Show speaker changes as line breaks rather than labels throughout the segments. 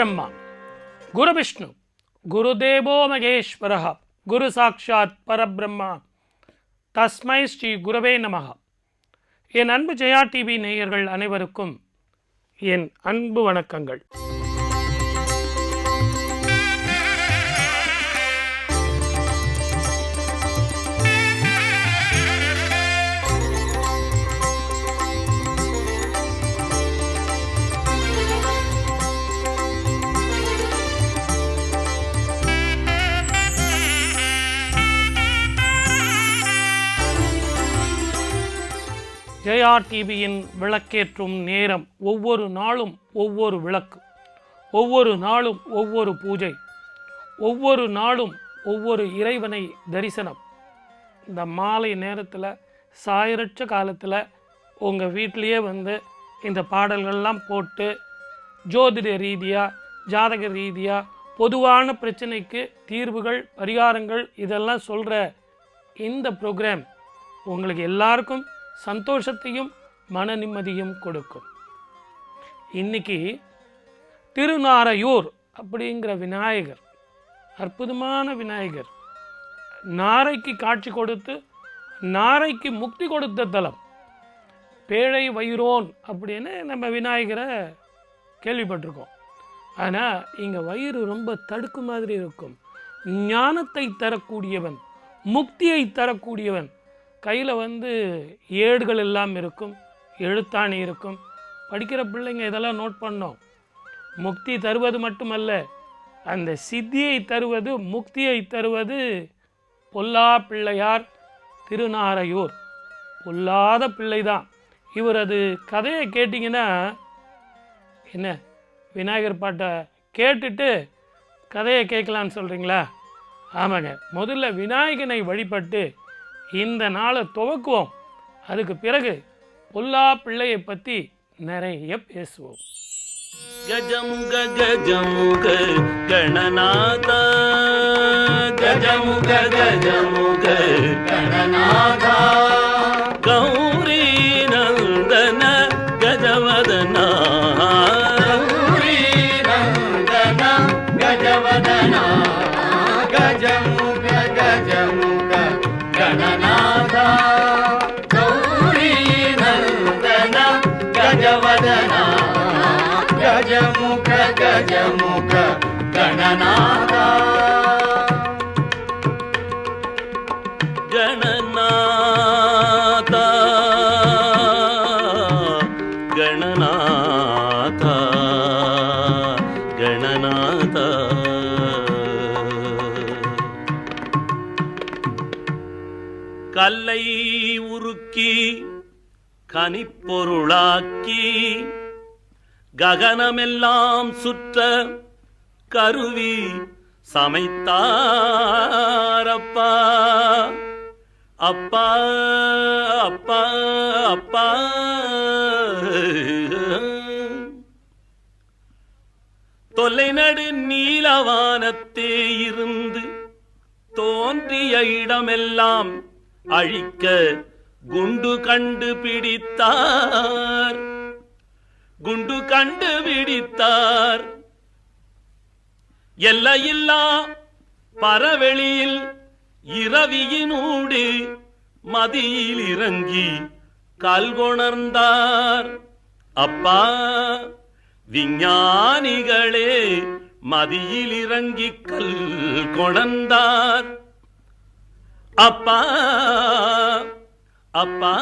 பிரம்மா குரு விஷ்ணு குரு தேவோ மகேஸ்வரஹ குரு சாட்சாத் பரபிரம்மா தஸ்மை ஸ்ரீ குரவே நமஹ. என் அன்பு ஜெயா டிவி நேயர்கள் அனைவருக்கும் என் அன்பு வணக்கங்கள். ஜெயா டிவியின் விளக்கேற்றும் நேரம். ஒவ்வொரு நாளும் ஒவ்வொரு விளக்கு, ஒவ்வொரு நாளும் ஒவ்வொரு பூஜை, ஒவ்வொரு நாளும் ஒவ்வொரு இறைவனை தரிசனம். இந்த மாலை நேரத்தில் சாயரற்ற காலத்தில் உங்கள் வீட்டிலையே இந்த பாடல்கள்லாம் போட்டு ஜோதிட ரீதியாக ஜாதக ரீதியாக பொதுவான பிரச்சனைக்கு தீர்வுகள் பரிகாரங்கள் இதெல்லாம் சொல்கிற இந்த ப்ரோக்ராம் உங்களுக்கு எல்லாருக்கும் சந்தோஷத்தையும் மன நிம்மதியும் கொடுக்கும். இன்னைக்கு திருநாரையூர் அப்படிங்கிற விநாயகர், அற்புதமான விநாயகர், நாரைக்கு காட்சி கொடுத்து நாரைக்கு முக்தி கொடுத்த தலம். பேழை வயிறோன் அப்படின்னு நம்ம விநாயகரை கேள்விப்பட்டிருக்கோம். ஆனால் இங்கே வயிறு ரொம்ப தடுக்கு மாதிரி இருக்கும். ஞானத்தை தரக்கூடியவன், முக்தியை தரக்கூடியவன். கையில் ஏடுகள் எல்லாம் இருக்கும், எழுத்தாணி இருக்கும். படிக்கிற பிள்ளைங்க இதெல்லாம் நோட் பண்ணோம். முக்தி தருவது மட்டுமல்ல, அந்த சித்தியை தருவது, முக்தியை தருவது பொல்லா பிள்ளையார் திருநாரையூர். பொல்லாத பிள்ளை தான் இவரது கதையை கேட்டிங்கன்னா என்ன, விநாயகர் பாட்டை கேட்டுட்டு கதையை கேட்கலான்னு சொல்கிறீங்களா? ஆமாங்க, முதல்ல விநாயகனை வழிபட்டு இந்த நாளை துவக்குவோம். அதுக்கு பிறகு பொல்லா பிள்ளையை பற்றி நிறைய பேசுவோம்.
கஜமுக கஜமுக கணநாத, கஜமுக கஜமுக கணநாத, கௌரி நந்தன கஜவதனா, கௌரி நந்தன கஜவதனா, கஜமுக கஜமுக கணநாத, கௌரி நந்தன கஜவதனா, கஜமுக கஜமுக கணநாத. கணநாத கணநாத கணநாத, கல்லை உருக்கி கனிப்பொருளாக்கி ககனமெல்லாம் சுற்ற கருவி சமைத்தாரப்பா. அப்பா அப்பா அப்பா, தொல்லை நடு நீலவானத்தே இருந்து தோன்றிய இடமெல்லாம் அழிக்க குண்டு கண்டு பிடித்தார், குண்டு கண்டு பிடித்தார். எல்லையில்லா பரவெளியில் இரவியினூடு மதியில் இறங்கி கல்கொணர்ந்தார். அப்பா விஞ்ஞானிகளே, மதியில் இறங்கி கல் கொணர்ந்தார். அப்பா அப்பா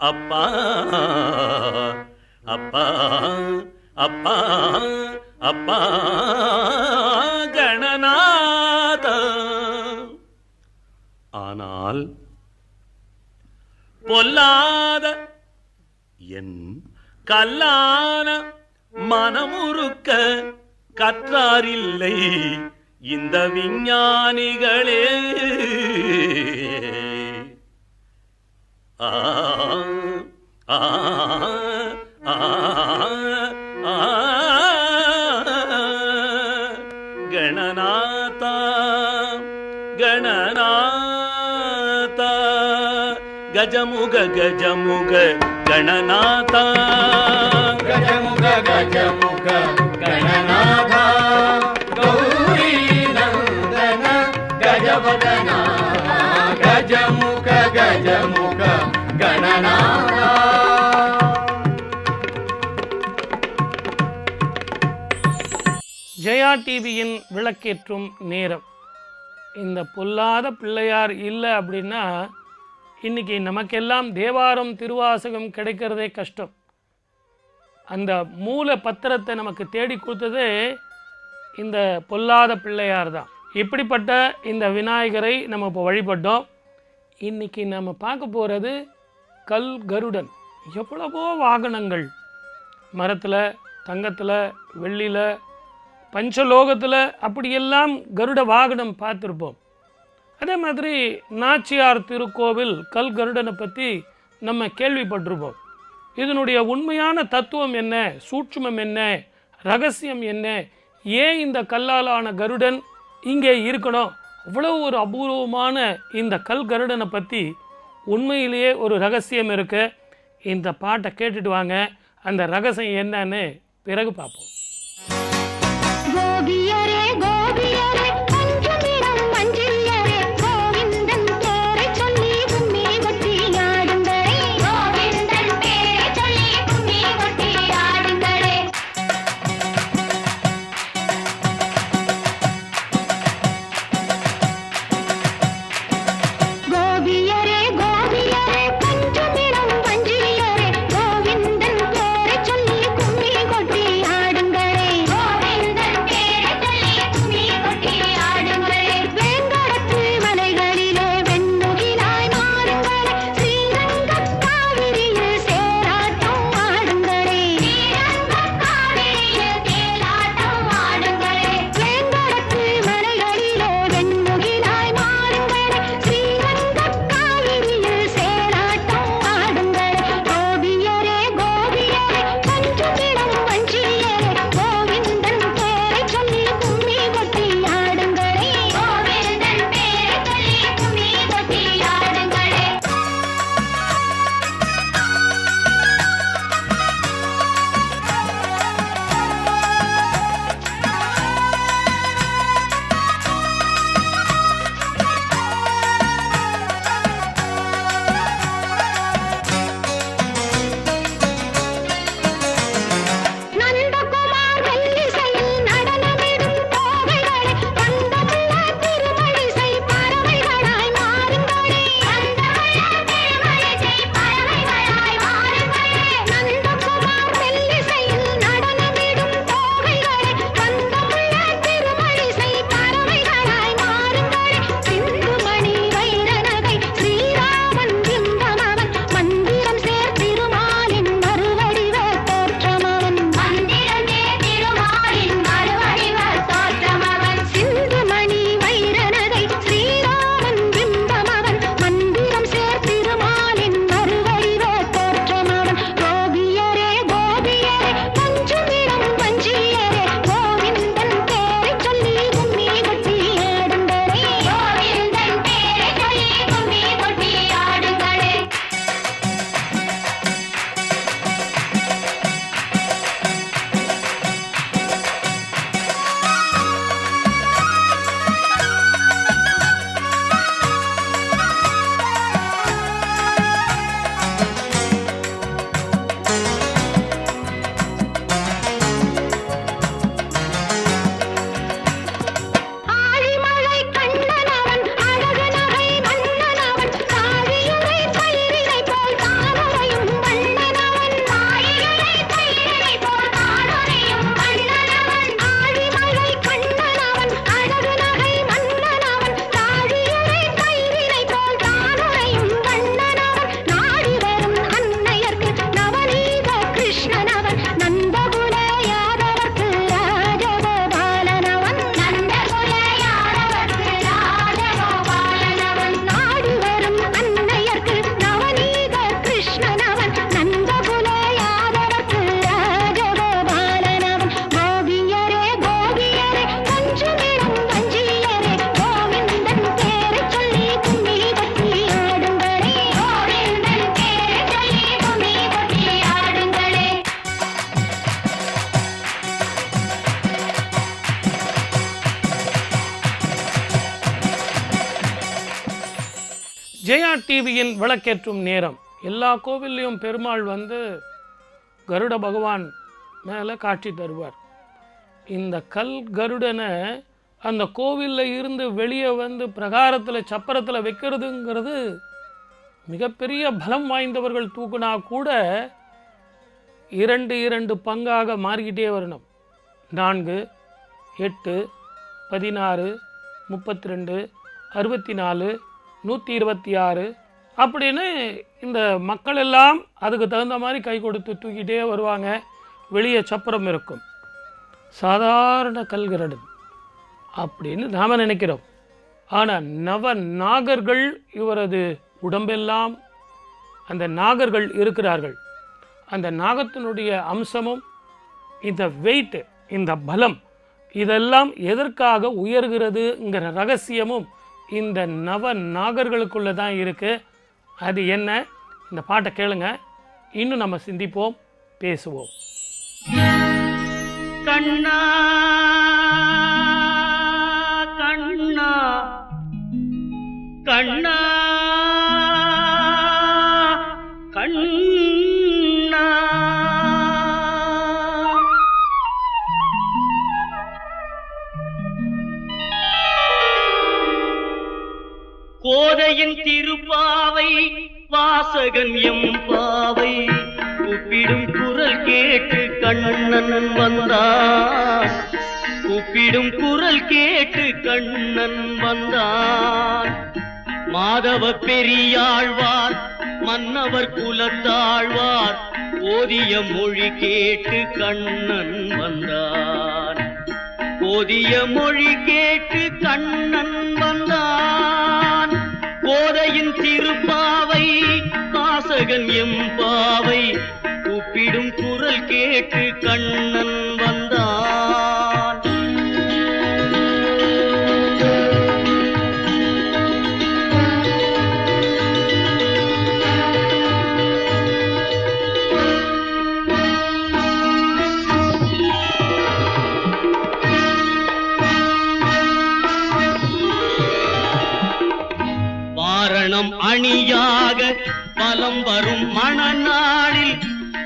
அப்பா அப்பா அப்பா அப்பா கணநாத. ஆனால் பொல்லாத என் கல்லான மனமுருக்க கற்றாரில்லை இந்த விஞ்ஞானிகளே. ஆ ஆ ஆ கணநாத கணநாத, கஜமுக கஜமுக ಗಣನಾಥ
ಗಜಮುಖ ಗಜಮುಖ ಗಣನಾಥ ಗೌರಿ ನಂದನ ಗಜವದನ ಗಜಮುಖ ಗಜಮುಖ ಗಣನಾಥ.
ஜெயா டிவியின் விளக்கேற்றும் நேரம். இந்த பொல்லாத பிள்ளையார் இல்லை அப்படின்னா இன்றைக்கி நமக்கெல்லாம் தேவாரம் திருவாசகம் கிடைக்கிறதே கஷ்டம். அந்த மூல பத்திரத்தை நமக்கு தேடி கொடுத்ததே இந்த பொல்லாத பிள்ளையார் தான். இப்படிப்பட்ட இந்த விநாயகரை நம்ம இப்போ வழிபட்டோம். இன்றைக்கி நம்ம பார்க்க போகிறது கல் கருடன். எவ்வளவோ வாகனங்கள், மரத்தில், தங்கத்தில், வெள்ளியில், பஞ்சலோகத்தில் அப்படியெல்லாம் கருட வாகனம் பார்த்துருப்போம். அதே மாதிரி நாச்சியார் திருக்கோவில் கல் கருடனை பற்றி நம்ம கேள்விப்பட்டிருப்போம். இதனுடைய உண்மையான தத்துவம் என்ன, சூட்சுமம் என்ன, ரகசியம் என்ன, ஏன் இந்த கல்லாலான கருடன் இங்கே இருக்கணும், அவ்வளோ ஒரு அபூர்வமான இந்த கல் கருடனை பற்றி உண்மையிலேயே ஒரு ரகசியம் இருக்குது. இந்த பாட்டை கேட்டுட்டு வாங்க, அந்த ரகசியம் என்னன்னு பிறகு பார்ப்போம்.
கோபியரே கோபியரே பஞ்சமிடம் மஞ்சியரே கோவிந்தன் பேரை சொல்லி கும்மி கொட்டி ஆடுங்களே கோவிந்தன் பேரை சொல்லி கும்மி கொட்டி ஆடுங்களே. கோபியரே கோபியரே பஞ்சமிடம் மஞ்சியரே கோவிந்தன் பேரை சொல்லி கும்மி கொட்டி ஆடுங்களே
ஜெயா டிவியின் விளக்கேற்றும் நேரம். எல்லா கோவில்லையும் பெருமாள் வந்து கருட பகவான் மேலே காட்சி தருவார். இந்த கல் கருடனை அந்த கோவிலில் இருந்து வெளியே வந்து பிரகாரத்தில் சப்பரத்தில் வைக்கிறதுங்கிறது மிகப்பெரிய பலம் வாய்ந்தவர்கள் தூக்குனா கூட 2 பங்காக மாறிக்கிட்டே வரணும். 4, 8, 16, 32, 64, 126 அப்படின்னு இந்த மக்கள் எல்லாம் அதுக்கு தகுந்த மாதிரி கை கொடுத்து தூக்கிட்டே வருவாங்க. வெளியே சப்பரம் இருக்கும். சாதாரண கல்கரடு அப்படின்னு நாம் நினைக்கிறோம். ஆனால் நவ நாகர்கள் இவரது உடம்பெல்லாம் அந்த நாகர்கள் இருக்கிறார்கள். அந்த நாகத்தினுடைய அம்சமும் இந்த வெயிட், இந்த பலம், இதெல்லாம் எதற்காக உயர்கிறதுங்கிற ரகசியமும் இந்த நவ நாகர்களுக்குள்ளே தான் இருக்குது. அது என்ன? இந்த பாட்டை கேளுங்க. இன்னும் நம்ம சிந்திப்போம், பேசுவோம்.
கண்ணா கண்ணா கண்ணா கண்ணா கோதையின் திருப்பாவை வாசகன் எம்பாவை கூப்பிடும் குரல் கேட்டு கண்ணன் வந்தான். கூப்பிடும் குரல் கேட்டு கண்ணன் வந்தான். மாதவ பெரியாழ்வார் மன்னவர் குலத்தாழ்வார் ஓதிய மொழி கேட்டு கண்ணன் வந்தான். ஓதிய மொழி கேட்டு கண்ணன் வந்தான். கோதையின் திருப்பாவை வாசகன் எம்பாவை கூப்பிடும் குரல் கேட்டு கண்ணன் வந்தான். வாரணம் அணியாக பலம் வரும் மணநாளில்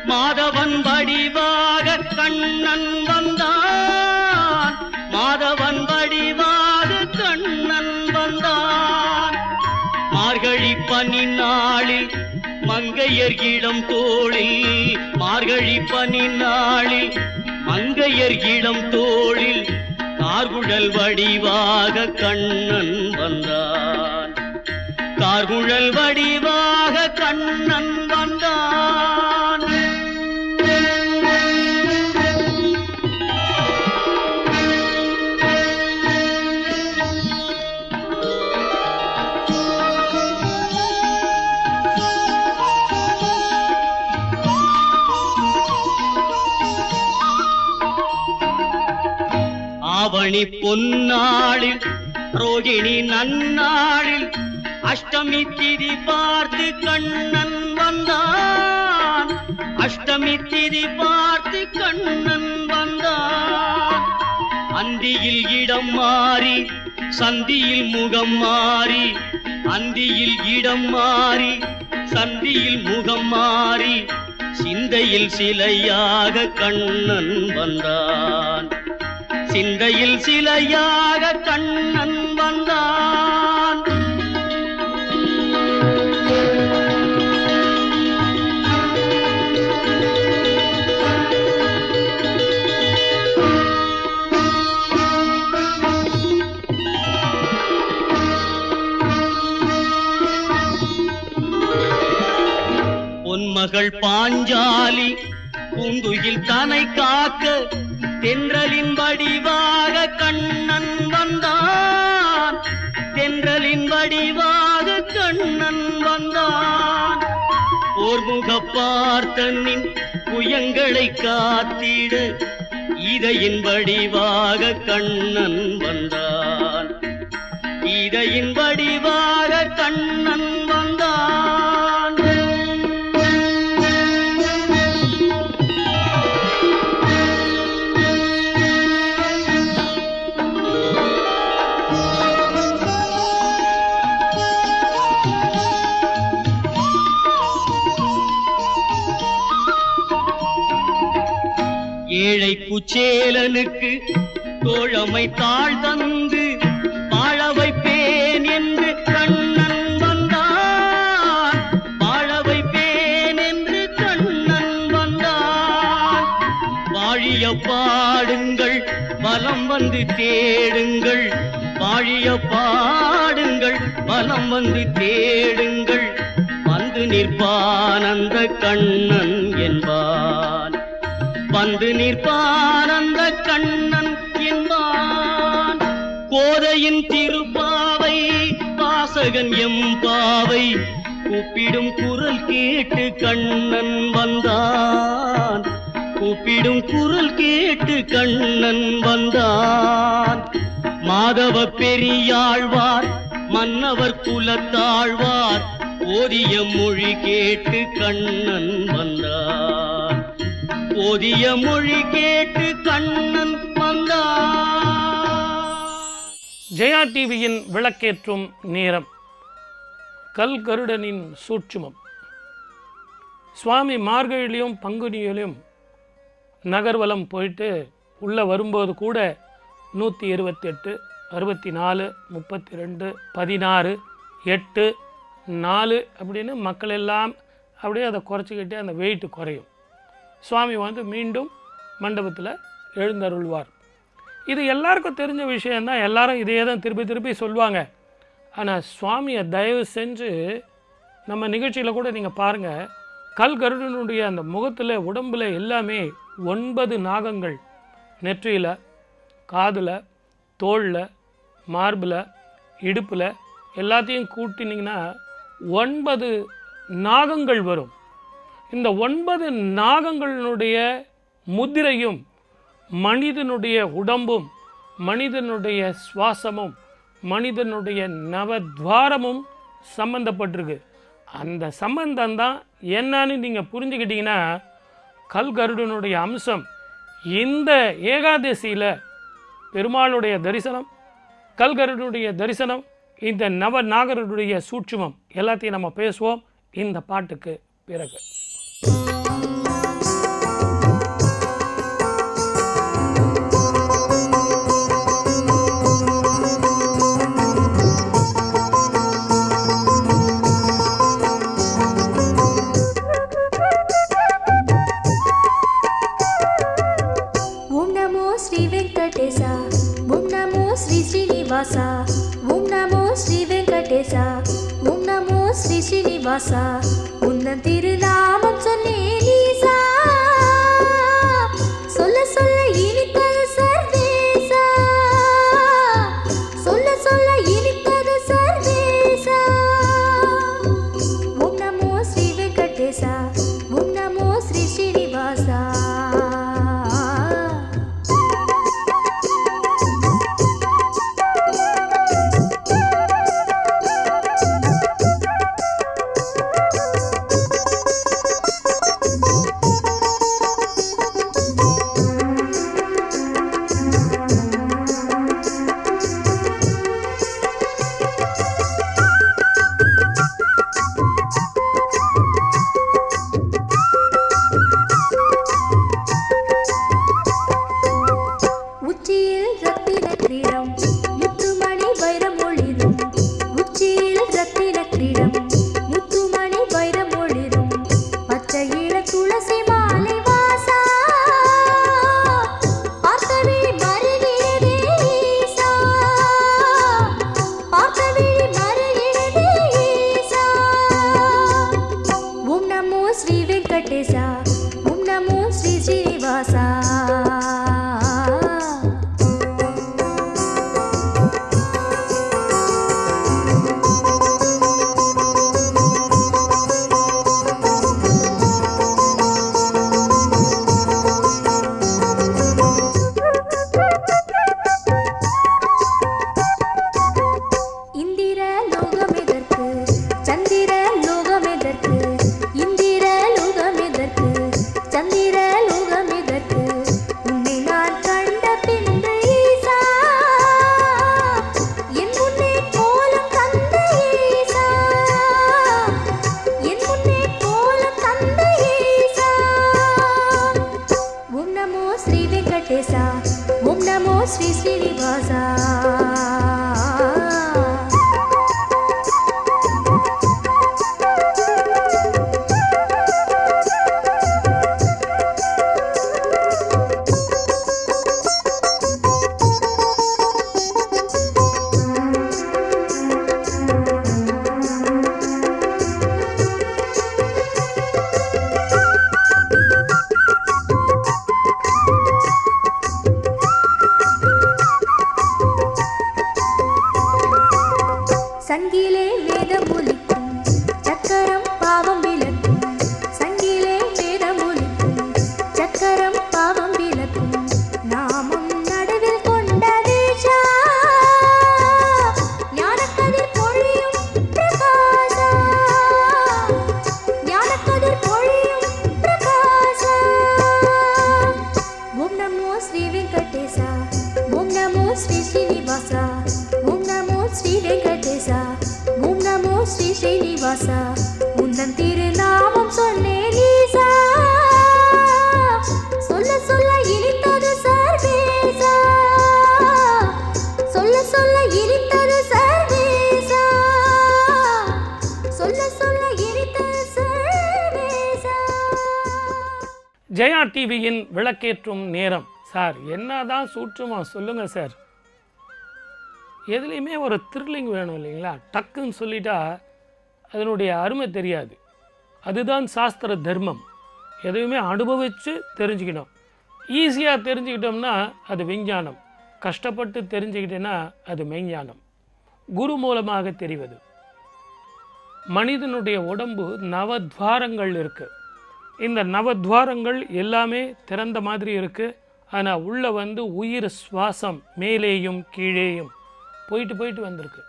மாதவன் வடிவாக கண்ணன் வந்தான். மாதவன் வடிவாக கண்ணன் வந்தான். மார்கழி பனி நாளில் மங்கையர் இளம் தோளில், மார்கழி பனி நாளில் மங்கையர் இளம் தோளில் கார்குழல் வடிவாக கண்ணன் வந்தான். கார்குழல் வடிவாக கண்ணன் வந்தான். ஆவணி பொன்னாளில் ரோகிணி நன்னாளில் அஷ்டமி திதி பார்த்து கண்ணன் வந்தான். அஷ்டமி திதி பார்த்து கண்ணன் வந்தான். அந்தியில் இடம் மாறி சந்தியில் முகம் மாறி, அந்தியில் இடம் மாறி சந்தியில் முகம் மாறி சிந்தையில் சிலையாக கண்ணன் வந்தான். சிந்தையில் சிலையாக கண்ணன் வந்தான். பொன்மகள் பாஞ்சாலி பூங்குயில் தனை காக்க தென்றலின் வடிவாக கண்ணன் வந்தான். தென்றலின் வடிவாக கண்ணன் வந்தான். போர்முக பார்த்தனின் புயங்களை காத்திட இதையின் வடிவாக கண்ணன் வந்தான். இதையின் வடிவாக கண்ணன் வந்தான். ஏழை குச்சேலனுக்கு தோழமை தாழ் தந்து வாழ வைப்பேன் என்று கண்ணன் வந்தான். வாழ வைப்பேன் என்று கண்ணன் வந்தான். வாழிய பாடுங்கள் வலம் வந்து தேடுங்கள். வாழிய பாடுங்கள் வலம் வந்து தேடுங்கள். வந்து நிற்பான் அந்த கண்ணன் என்பான். வந்து நிற்பான் அந்த கண்ணன் என்பான். கோதையின் திருப்பாவை வாசகன் எம்பாவை கூப்பிடும் குரல் கேட்டு கண்ணன் வந்தான். கூப்பிடும் குரல் கேட்டு கண்ணன் வந்தான். மாதவ பெரியாழ்வார் மன்னவர் குலத்தாழ்வார் ஓதிய மொழி கேட்டு கண்ணன் வந்தான். ஓதிய மொழி கேட்டு கண்ணன் வந்தான்.
ஜெயா டிவியின் விளக்கேற்றும் நேரம். கல்கருடனின் சூட்சுமம். சுவாமி மார்கழியிலையும் பங்குனியிலையும் நகர்வலம் போயிட்டு உள்ளே வரும்போது கூட 128, 64, 32, 16, 8, 4 அப்படின்னு மக்கள் எல்லாம் அப்படியே அதை குறைச்சிக்கிட்டே அந்த வெயிட்டு குறையும். சுவாமி வந்து மீண்டும் மண்டபத்தில் எழுந்தருள்வார். இது எல்லாருக்கும் தெரிஞ்ச விஷயந்தான். எல்லாரும் இதையே தான் திருப்பி திருப்பி சொல்லுவாங்க. ஆனால் சுவாமியை தயவு செஞ்சு நம்ம நிகழ்ச்சியில் கூட நீங்கள் பாருங்கள். கல்கருடனுடைய அந்த முகத்தில் உடம்பில் எல்லாமே 9 நாகங்கள், நெற்றியில், காதில், தோளில், மார்பில், இடுப்பில் எல்லாத்தையும் கூட்டினீங்கன்னா 9 நாகங்கள் வரும். இந்த 9 நாகங்களுடைய முத்திரையும் மனிதனுடைய உடம்பும் மனிதனுடைய சுவாசமும் மனிதனுடைய நவத்வாரமும் சம்பந்தப்பட்டிருக்கு. அந்த சம்பந்தம் தான் என்னன்னு நீங்கள் புரிஞ்சுக்கிட்டீங்கன்னா கல்கருடனுடைய அம்சம் இந்த ஏகாதசியில் பெருமாளுடைய தரிசனம், கல்கருடனுடைய தரிசனம், இந்த நவநாகருடைய சூட்சுமம் எல்லாத்தையும் நம்ம பேசுவோம் இந்த பாட்டுக்கு பிறகு.
ஓம் நமோ ஸ்ரீ ஸ்ரீனிவாசா உன்னன் திருநாமம் சொல்லி நீசா சொல்ல சொல்ல இனித்தது சர்வேசா சொல்ல சொல்ல இனித்தது சர்வேசா ஓம் நமோ ஸ்ரீ வெங்கடேசா ஓம் நமோ ஸ்ரீ ஸ்ரீனிவாசா இந்திய சங்கிலே வேதமொலிக்கும் சக்கரம் பாவம் விளக்கும் சங்கிலே வேதமொலிக்கும் சக்கரம் பாவம் விளக்கும் நாமம் நடுவில் கொண்ட தேசா ஞானக்கதிர் பொழியும் பிரகாசா ஞானக்கதிர் பொழியும் பிரகாசா ஓம் நமோ ஸ்ரீ வெங்கடேசா ஓம் நமோ ஸ்ரீ ஸ்ரீனிவாசா ஓம் நமோ ஸ்ரீ வெங்கடேசா ஓம் நமோ ஸ்ரீ ஸ்ரீனிவாசா உந்தன் திருநாமம் சொன்னேன் ஈசா சொல்ல சொல்ல இனித்தது சர்வேசா சொல்ல சொல்ல இனித்தது சர்வேசா சொல்ல சொல்ல இனித்தது சர்வேசா.
ஜெயா டிவியின் விளக்கேற்றும் நேரம். சார் என்னதான் சூட்சுமா சொல்லுங்க சார். எதுலேயுமே ஒரு த்ரில்லிங் வேணும் இல்லைங்களா? டக்குன்னு சொல்லிட்டா அதனுடைய அருமை தெரியாது. அதுதான் சாஸ்திர தர்மம். எதுவுமே அனுபவித்து தெரிஞ்சுக்கணும். ஈஸியாக தெரிஞ்சுக்கிட்டோம்னா அது விஞ்ஞானம், கஷ்டப்பட்டு தெரிஞ்சுக்கிட்டேன்னா அது மெய்ஞானம். குரு மூலமாக தெரிவது. மனிதனுடைய உடம்பு நவத்வாரங்கள் இருக்குது. இந்த நவத்வாரங்கள் எல்லாமே திறந்த மாதிரி இருக்குது. ஆனால் உள்ளே உயிர் சுவாசம் மேலேயும் கீழேயும் போயிட்டு வந்திருக்கு.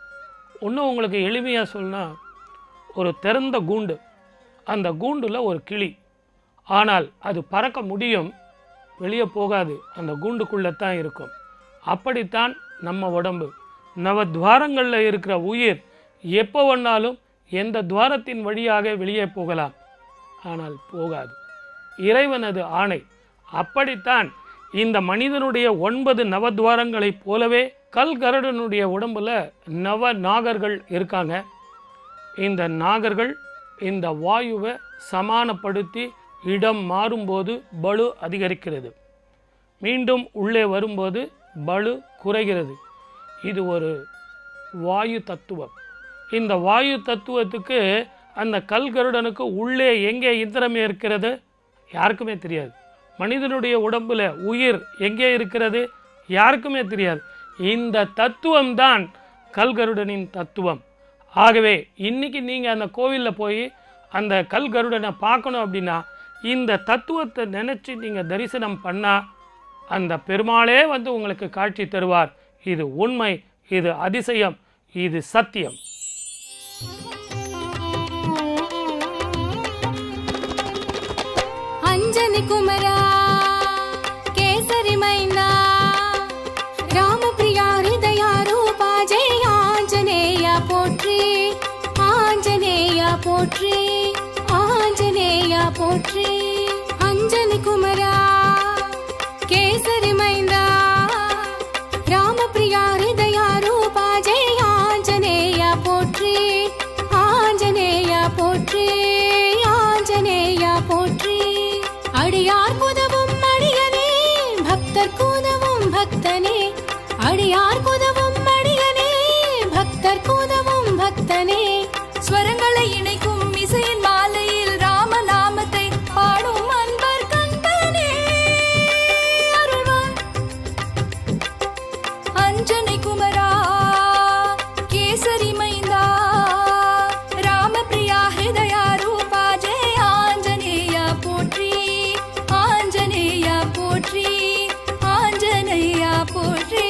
இன்னும் உங்களுக்கு எளிமையாக சொன்னால், ஒரு திறந்த கூண்டு, அந்த கூண்டில் ஒரு கிளி, ஆனால் அது பறக்க முடியும், வெளியே போகாது, அந்த கூண்டுக்குள்ளே தான் இருக்கும். அப்படித்தான் நம்ம உடம்பு. நவத்வாரங்களில் இருக்கிற உயிர் எப்போ வேணாலும் எந்த துவாரத்தின் வழியாக வெளியே போகலாம், ஆனால் போகாது. இறைவனது ஆணை. அப்படித்தான் இந்த மனிதனுடைய 9 நவத்வாரங்களைப் போலவே கல்கருடனுடைய உடம்பில் நவ நாகர்கள் இருக்காங்க. இந்த நாகர்கள் இந்த வாயுவை சமானப்படுத்தி இடம் மாறும்போது பளு அதிகரிக்கிறது, மீண்டும் உள்ளே வரும்போது பளு குறைகிறது. இது ஒரு வாயு தத்துவம். இந்த வாயு தத்துவத்துக்கு அந்த கல்கருடனுக்கு உள்ளே எங்கே இந்திரமே இருக்கிறது யாருக்குமே தெரியாது. மனிதனுடைய உடம்பில் உயிர் எங்கே இருக்கிறது யாருக்குமே தெரியாது. இந்த தத்துவம்தான் கல்கருடனின் தத்துவம். ஆகவே இன்றைக்கி நீங்கள் அந்த கோவிலில் போய் அந்த கல்கருடனை பார்க்கணும் அப்படின்னா இந்த தத்துவத்தை நினச்சி நீங்கள் தரிசனம் பண்ணால் அந்த பெருமாளே உங்களுக்கு காட்சி தருவார். இது உண்மை, இது அதிசயம், இது சத்தியம்.
அஞ்சனி குமரா கேசரி மைனா ராமபிரியா ஹிருதயா ரூபா ஜெய ஆஞ்சநேயா போற்றி ஆஞ்சநேயா போற்றி ஆஞ்சநேயா போற்றி. அஞ்சனி குமரா கேசரி மைனா ராமபிரியா ஹிருதயா ரூபா ஜெய ஆஞ்சநேயா போற்றி ஆஞ்சநேயா போற்றி ஆஞ்சநேயா போற்றி. அடியார் குதவும் அடியனே பக்தர் குதவும் பக்தனே அடியார் குதவும் அடியனே பக்தர் குதவும் பக்தனே. ஸ்வரங்களை இணைக்கும் இசையின் மாலையில் ராமநாமத்தை பாடும் அன்பர் கண்டனே அருள்வார். அஞ்சனை குமரா கேசரி மைந்தா ராமபிரியா ஹிருதயா ரூபா ஜெய ஆஞ்சநேயா போற்றி ஆஞ்சநேயா போற்றி ஆஞ்சநேயா போற்றி.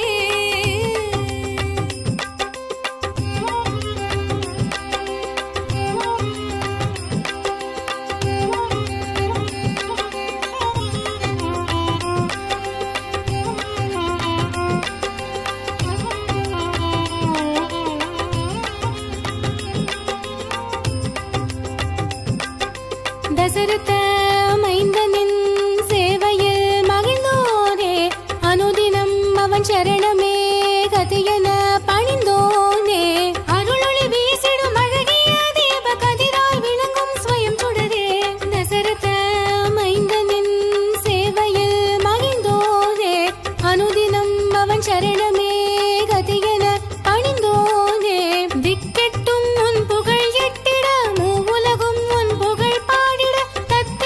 தசரத மைந்தனின் சேவையில் மகிழ்ந்தோனே அனுதினம் அவன் சரணமே கதியன பணிந்தோனே. அருளொளி வீசிடும் அழகிய தீப கதிராய் விளங்கும் ஸ்வயம் சுடரே. தசரத மைந்தனின் சேவையில் மகிழ்ந்தோனே அனுதினம் அவன் சரணமே கதியன பணிந்தோனே. திக்கெட்டும் உன் புகழ் எட்டிட மூவுலகும் உன் புகழ் பாடிட தத்த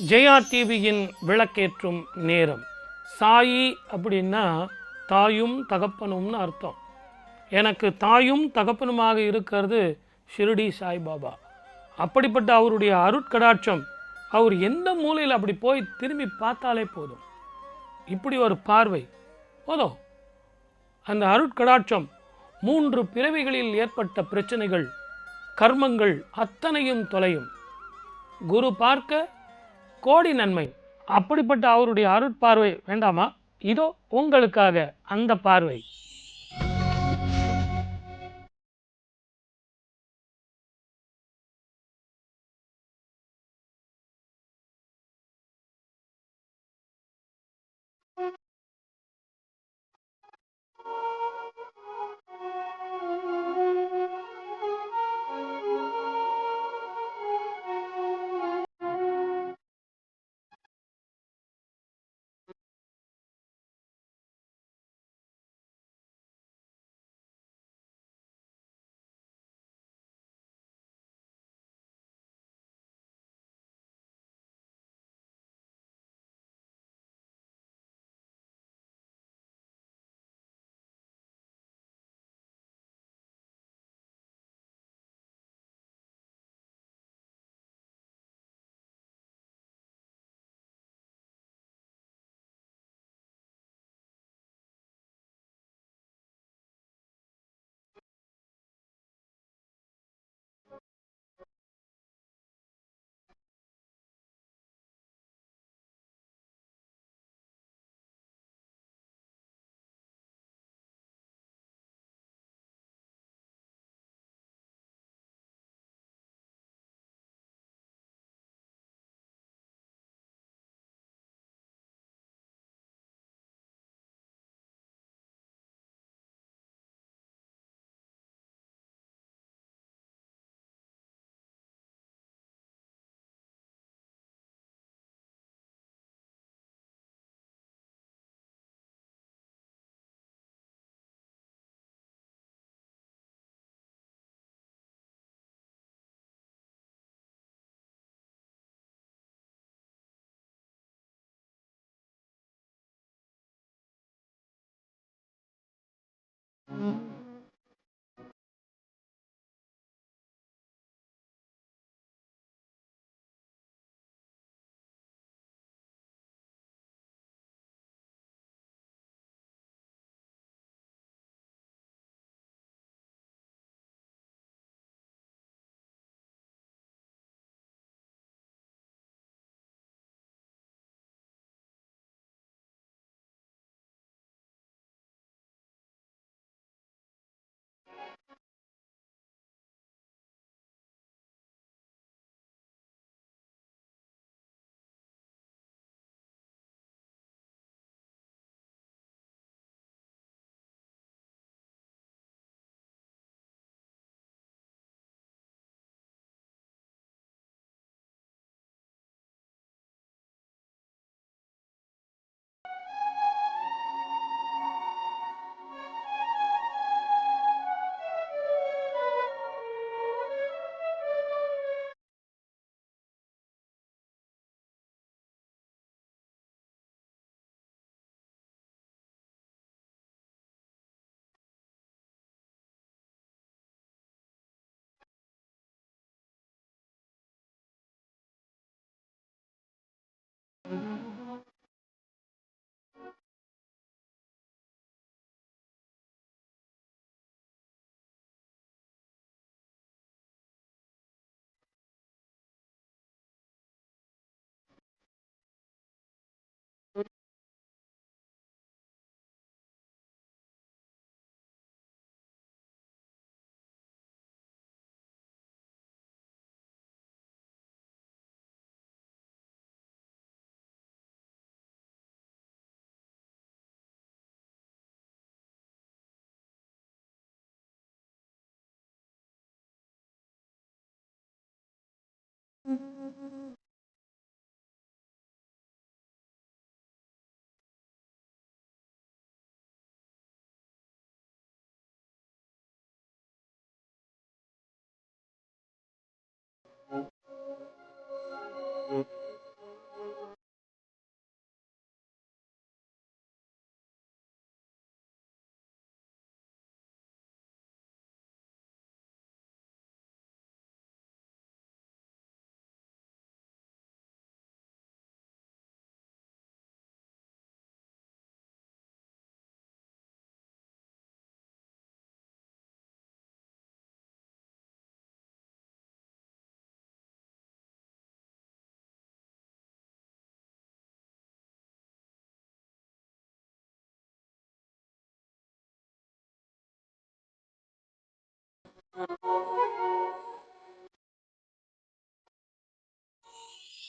ஜெயா டிவியின் விளக்கேற்றும் நேரம். சாயி அப்படின்னா தாயும் தகப்பனும்னு அர்த்தம். எனக்கு தாயும் தகப்பனுமாக இருக்கிறது ஷிரடி சாய்பாபா. அப்படிப்பட்ட அவருடைய அருட்கடாட்சம், அவர் எந்த மூலையில் அப்படி போய் திரும்பி பார்த்தாலே போதும், இப்படி ஒரு பார்வை போதும், அந்த அருட்கடாட்சம் 3 பிறவிகளில் ஏற்பட்ட பிரச்சனைகள், கர்மங்கள் அத்தனையும் தொலையும். குரு பார்க்க கோடி நன்மை. அப்படிப்பட்ட அவருடைய அருட்பார்வை வேண்டாமா? இதோ உங்களுக்காக அந்த பார்வை.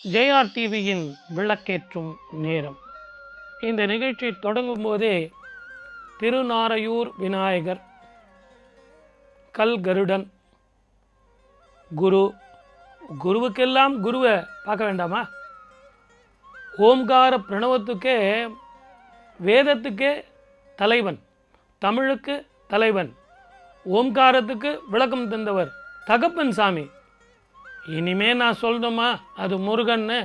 ஜெயா டிவியின் விளக்கேற்றும் நேரம். இந்த நிகழ்ச்சி தொடங்கும் போதே திருநாரையூர் விநாயகர், கல் கருடன், குருவுக்கெல்லாம் குருவை பார்க்க வேண்டாமா? ஓம்கார பிரணவத்துக்கே, வேதத்துக்கே தலைவன், தமிழுக்கு தலைவன், ஓம்காரத்துக்கு விளக்கம் தந்தவர் தகப்பன் சாமி. இனிமே நான் சொல்லணுமா அது முருகன்னு?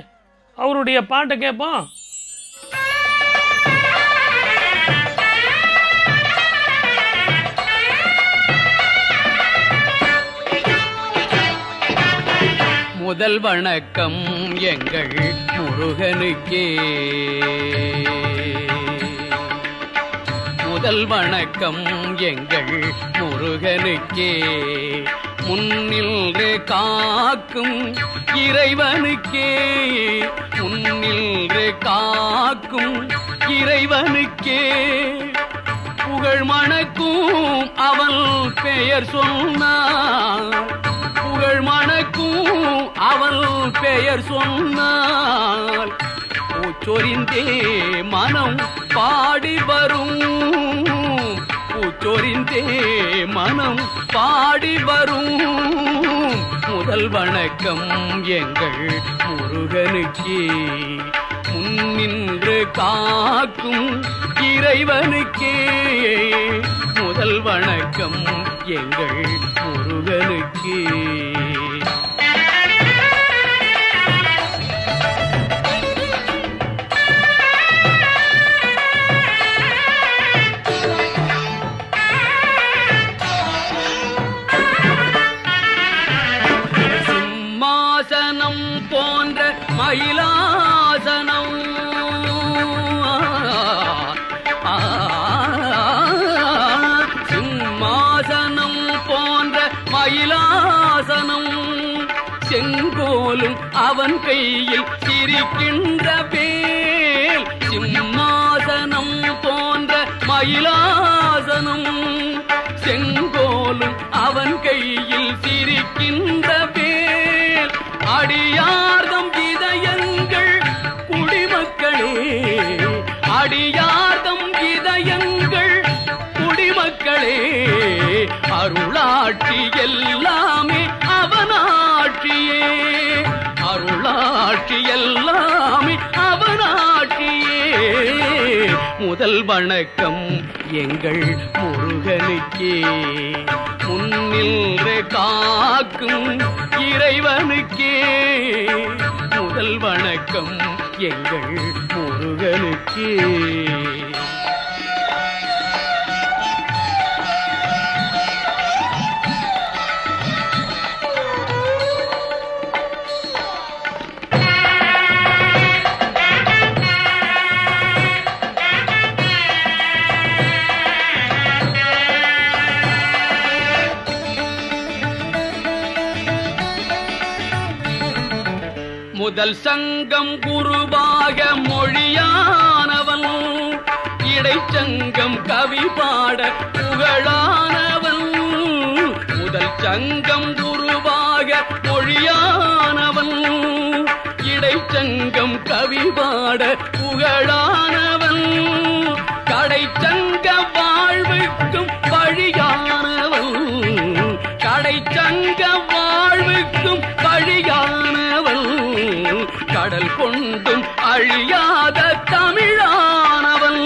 அவருடைய பாட்டை கேட்போம்.
முதல் வணக்கம் எங்கள் முருகனுக்கே, முதல் வணக்கம் எங்கள் முருகனுக்கே, முன்னின்று காக்கும் இறைவனுக்கே, முன்னின்று காக்கும் இறைவனுக்கே, புகழ் மணக்கும் அவன் பெயர் சொன்னான், புகழ் மணக்கும் அவன் பெயர் சொன்னால் பூச்சொரிந்தே மனம் பாடி வரும், பூச்சொரிந்தே மனம் பாடி வரும். முதல் வணக்கம் எங்கள் முருகனுக்கே, முன்னின்று காக்கும் இறைவனுக்கே, முதல் வணக்கம் எங்கள் முருகனுக்கே. சிம்மாசனம் போன்ற மயிலாசனம், சிம்மாசனம் போன்ற மயிலாசனம், செங்கோலும் அவன் கையில் சிரிக்கின்ற வேல், சிம்மாசனம் போன்ற மயிலாசனம், செங்கோலும் அவன் கையில் சிரிக்கின்ற வேல், அடியார்தம் இதயங்கள் குடிமக்களே, அடியார்தம் இதயங்கள் குடிமக்களே, அருளாட்சி எல்லாமே அவனாட்சியே, அருளாட்சி எல்லாமே அவனாட்சியே. முதல் வணக்கம் எங்கள் முருகனுக்கே, முன்னின்று காக்கும் இறைவனுக்கே, முதல் வணக்கம் எங்கள் முருகனுக்கே. முதல் சங்கம் குருவாக மொழியானவன், இடைச்சங்கம் கவி பாட புகழானவன், முதல் சங்கம் குருவாக மொழியானவன், இடைச்சங்கம் கவி பாட புகழானவன், கடைச்சங்க வாழ்வுக்கும் வழியானவன், கடைச்சங்க வாழ்வுக்கும் வழியானவன், கடல் கொண்டும் அழியாத தமிழானவன்,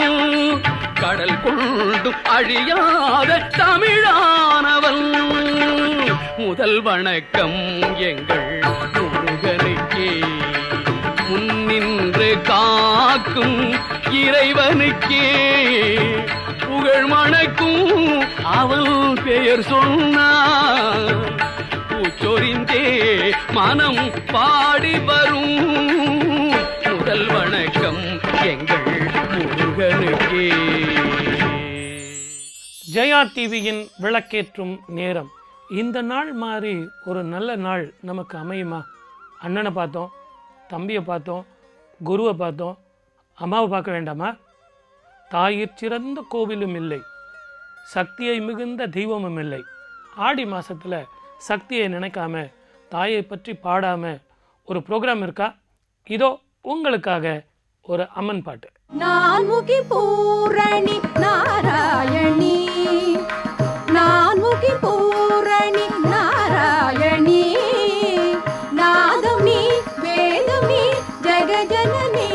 கடல் கொண்டும் அழியாத தமிழானவன். முதல் வணக்கம் எங்கள் முருகனுக்கே, முன்னின்று காக்கும் இறைவனுக்கே, புகழ் மணக்கும் அவன் பெயர் சொன்னான், பூச்சொரிந்தே மனம் பாடி வரும். முதல் வணக்கம் எங்கள் முருகனுக்கே.
ஜெயா டிவியின் விளக்கேற்றும் நேரம். இந்த நாள் மாதிரி ஒரு நல்ல நாள் நமக்கு அமையுமா? அண்ணனை பார்த்தோம், தம்பியை பார்த்தோம், குருவை பார்த்தோம், அம்மாவை பார்க்க வேண்டாமா? தாயிற் சிறந்த கோவிலும் இல்லை, சக்தியை மிகுந்த தெய்வமும் இல்லை. ஆடி மாதத்தில் சக்தியை நினைக்காம, தாயை பற்றி பாடாமல் ஒரு ப்ரோக்ராம் இருக்கா? இதோ உங்களுக்காக ஒரு அம்மன் பாட்டு.
நான்முகி பூரணி நாராயணி, நான்முகி பூரணி நாராயணி, நாதம் நீ வேதம் நீ ஜெகஜனனி.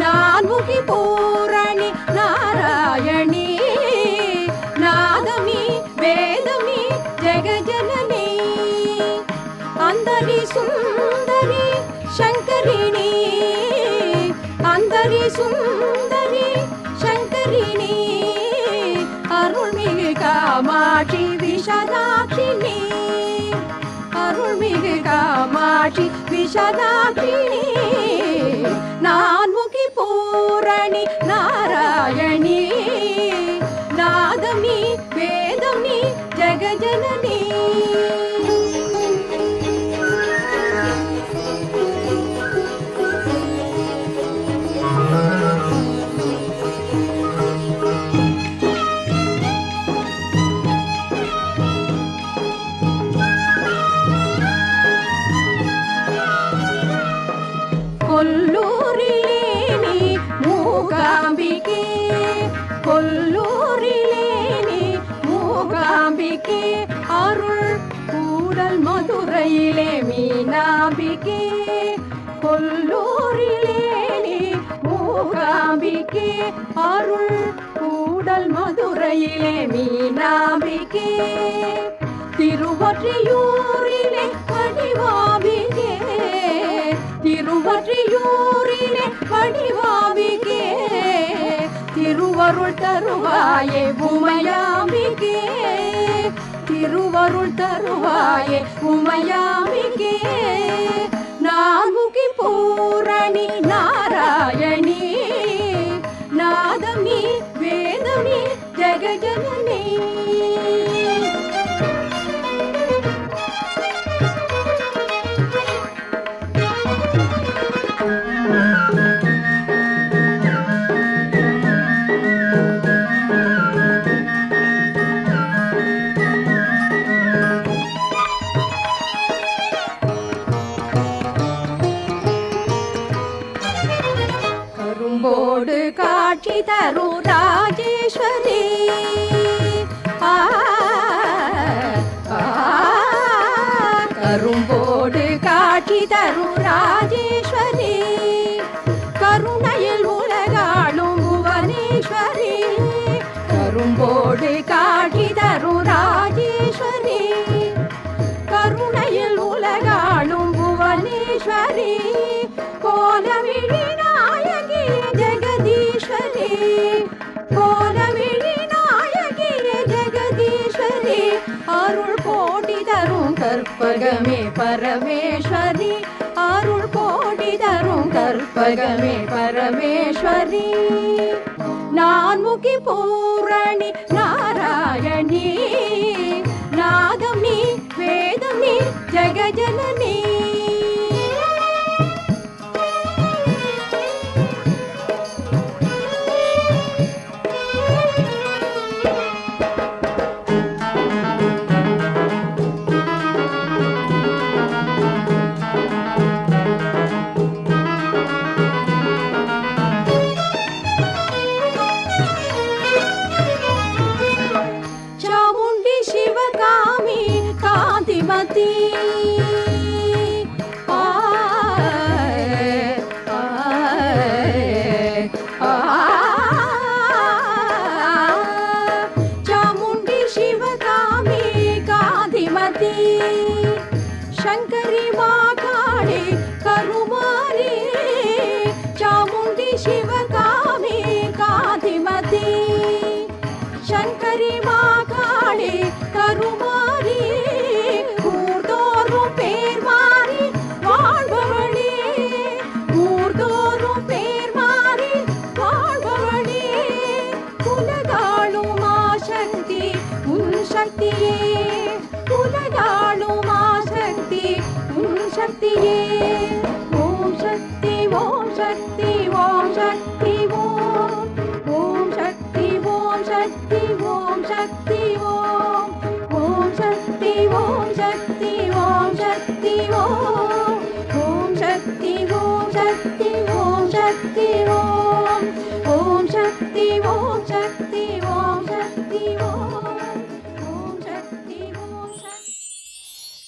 நான்முகி பூரணி நாராயணி, நாதம் நீ வேதம் நீ ஜெகஜனனி. அந்தரி சுந்தரி சங்கரிணி, அந்தரி சுந்தரி சங்கரிணி, அருள்மிகு காமாட்சி விஷாதாட்சிணி, அருள்மிகு காமாட்சி விஷாதாட்சிணி. நான்முகி பூரணி நாராயணி, நாதம் நீ வேதம் நீ ஜெகஜனனி. கொல்லூரிலே நீ மூகாம்பிகே, கொல்லூரிலே நீ மூகாம்பிகே, அருள் கூடல் மதுரையிலே மீனாம்பிகே. கொல்லூரிலே நீ மூகாம்பிகே, அருள் கூடல் மதுரையிலே மீனாம்பிகே. திருவொற்றியூரிலே வடிவாம்பிகே, திருவொற்றியூரிலே வடிவாம்பிகே, திருவருள் தருவாயே உமையாம்பிகே, திருவருள் தருவாயே உமையாம்பிகே. நான்முகி பூரணி நாராயணி, நாதம் நீ வேதம் நீ ஜெகஜனனி. கரும்போடு காட்சி தரும் ராஜேஸ்வரி, கரும்போடு காட்சி தரும் ராஜேஸ்வரி, கருணையில் உலகாளும் புவனேஸ்வரி. கரும்போடு காட்சி தரும் ராஜேஸ்வரி, கருணையில் உலகாளும் புவனேஸ்வரி. கோலவிழி நாயகி ஜெகதீஸ்வரி, கோலவிழி நாயகி ஜெகதீஸ்வரி, அருள் கோடி தரும் கற்பகமே பரமேஸ்வரி, அருள் கோடி தரும் கற்பகமே பரமேஸ்வரி. நான்முகி பூரணி நாராயணி, நாதம் நீ வேதம் நீ ஜெகஜனனி. சாமுண்டி சிவகாமி காந்திமதி, சாமுண்டி சிவகாமி காந்திமதி, சங்கரி மாகாளி கருமாரி, சாமுண்டி சிவகாமி காந்திமதி, சங்கரி மாகாளி கருமாரி, ஊர்தோறும் பேர் மாறி வாழ்பவளே, ஊர்தோறும் பேர் மாறி வாழ்பவளே, உலகாளும் ஆசக்தி உன் சக்தியே, உலகாளும் ஆசக்தி உன் சக்தியே. ஓம் சக்தி ஓம் சக்தி ஓம் சக்தி ஓம், ஓம் சக்தி ஓம் சக்தி ஓம் சக்தி ஓம், ஓம் சக்தி ஓம் சக்தி ஓம் சக்தி ஓம், ஓம் சக்தி ஓம்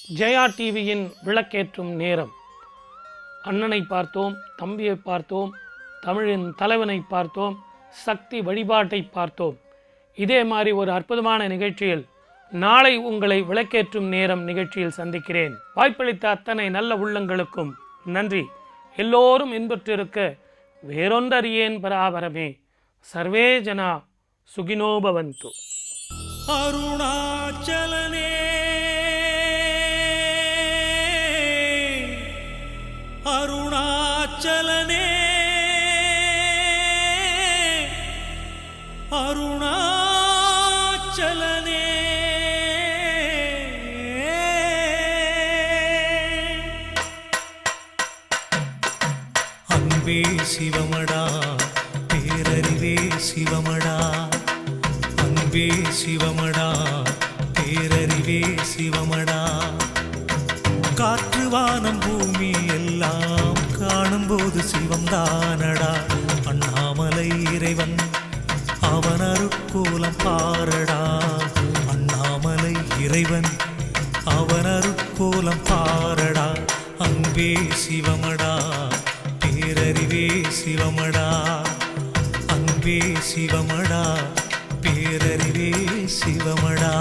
ஜெயா டிவியின் விளக்கேற்றும் நேரம். அண்ணனை பார்த்தோம், தம்பியை பார்த்தோம், தமிழின் தலைவனை பார்த்தோம், சக்தி வழிபாட்டை பார்த்தோம். இதே மாதிரி ஒரு அற்புதமான நிகழ்ச்சியில் நாளை உங்களை விளக்கேற்றும் நேரம் நிகழ்ச்சியில் சந்திக்கிறேன். வாய்ப்பளித்த அத்தனை நல்ல உள்ளங்களுக்கும் நன்றி. எல்லோரும் இன்புற்றிருக்க வேறொன்றறியேன் பராபரமே. சர்வே ஜனா சுகினோ பவந்து.
அருணாச்சலனே அருணாச்சலனே அருணாச்சலனே அன்பே சிவமடா, பேரறிவே சிவமடா, அன்பே சிவமடா, பேரறிவே சிவமடா. காற்று வானம் பூமி எல்லாம் காணும்போது சிவம்தானடா. அண்ணாமலை இறைவன் அவன் அருட்கோலம் பாரடா. அண்ணாமலை இறைவன் அவன் அருட்கோலம் பாரடா. அன்பே சிவமடா, பேரறிவே சிவமடா, அன்பே சிவமடா, பேரறிவே சிவமடா.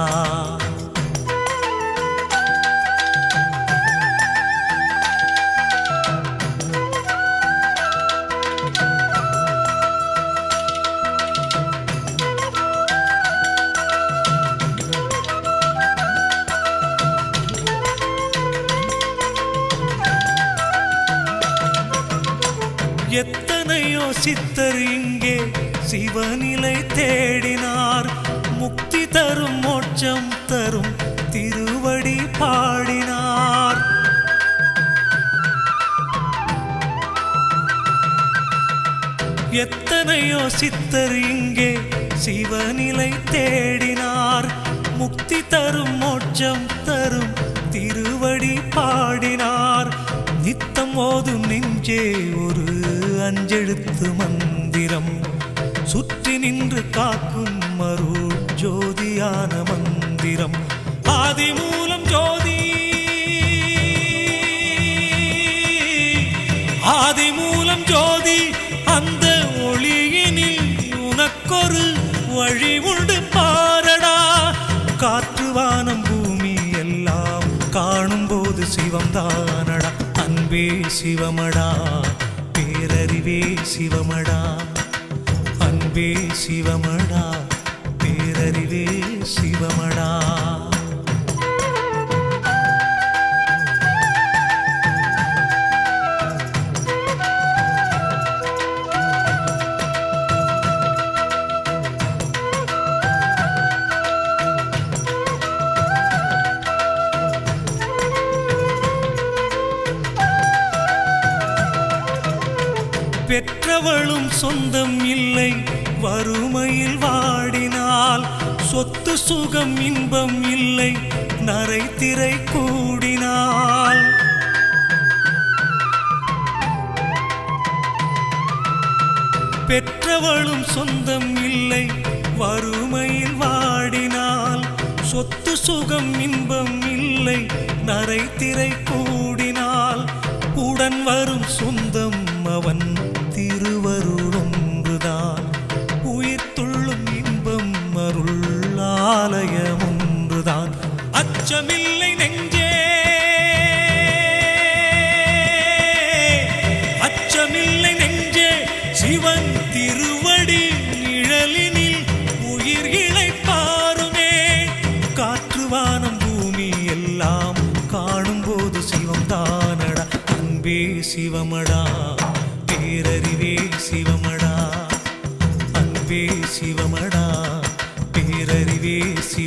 எத்தனையோ சித்தர் இங்கே சிவநிலை தேடினார். முக்தி தரும் மோட்சம் தரும் திருவடி பாடினார். எத்தனையோ சித்தர் இங்கே சிவநிலை தேடினார். முக்தி தரும் மோட்சம் தரும் திருவடி பாடினார். நித்தம் ஓதும் நெஞ்சே ஒரு அஞ்செழுத்து மந்திரம், சுற்றி நின்று காக்கும் மருள் ஜோதியான மந்திரம். ஆதி மூலம் ஜோதி, ஆதி மூலம் ஜோதி, அந்த ஒளியினில் உனக்கொரு வழி உண்டு பாரடா. காற்று வானம் பூமி எல்லாம் காணும்போது சிவம்தானடா. அன்பே சிவமடா, பேரறிவே சிவமடா, அன்பே சிவமடா, பேரறிவே சிவமடா. பெற்றவளும் சொந்தம் இல்லை, வறுமையில் வாடினால். சொத்து சுகம் இன்பம் இல்லை, நரை திரை கூடினால். பெற்றவளும் சொந்தம் இல்லை, வறுமையில் வாடினால். சொத்து சுகம் இன்பம் இல்லை, நரை திரை கூடினால். உடன் வரும் சொந்தம் அவன் திருவருளொன்றுதான். உயிர் துள்ளும் இன்பம் அருள் ஆலயம் ஒன்றுதான். அச்சமில்லை நெஞ்சே, அச்சமில்லை நெஞ்சே, சிவன் திருவடி நிழலினில் உயிர் இளைப்பாருமே. காற்று வானம் பூமி எல்லாம் காணும்போது சிவம் தானடா. அன்பே சிவமடா, பேரறிவே சிவமடா, அன்பே சிவமடா, பேரறிவே சிவமடா.